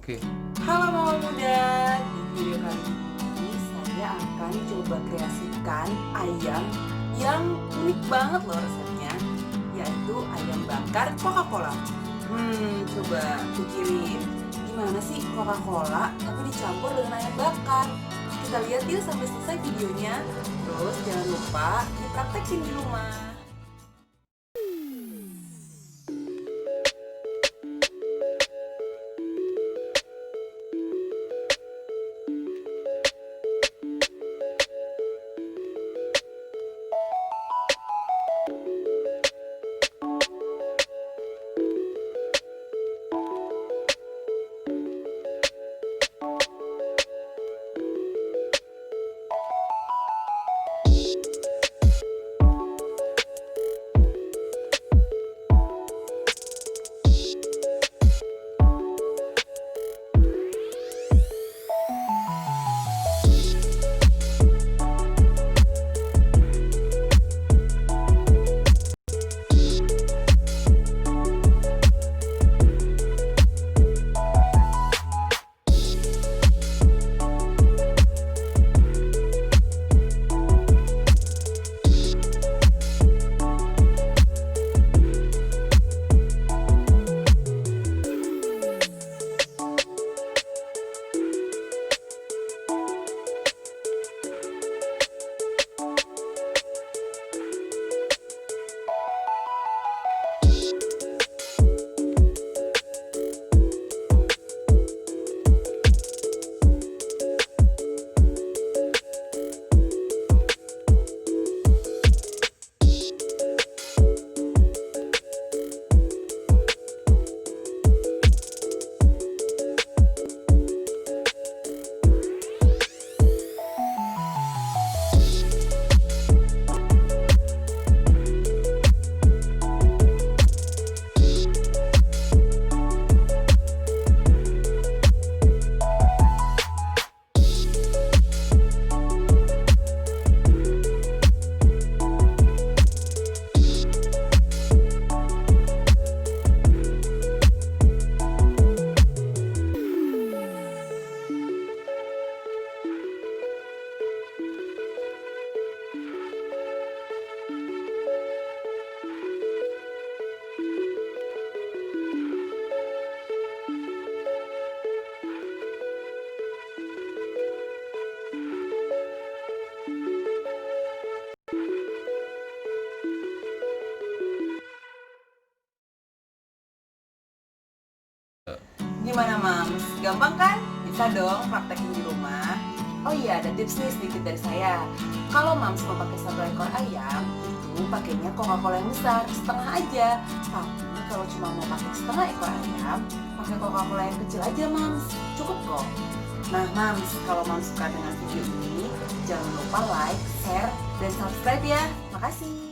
Oke. Halo mama muda, di video kali ini saya akan coba kreasikan ayam yang unik banget loh resepnya, yaitu ayam bakar Coca-Cola. Coba pikirin, gimana sih Coca-Cola tapi dicampur dengan ayam bakar? Kita lihat yuk sampai selesai videonya. Terus jangan lupa dipraktekin di rumah. Gimana Mams? Gampang kan? Bisa dong praktekin di rumah. Oh iya, ada tips nih sedikit dari saya. Kalau Mams mau pakai 1 ekor ayam, itu pakainya Coca-Cola yang besar, setengah aja. Tapi kalau cuma mau pakai setengah ekor ayam, pakai Coca-Cola yang kecil aja Mams. Cukup kok. Nah Mams, kalau Mams suka dengan video ini, jangan lupa like, share, dan subscribe ya. Makasih.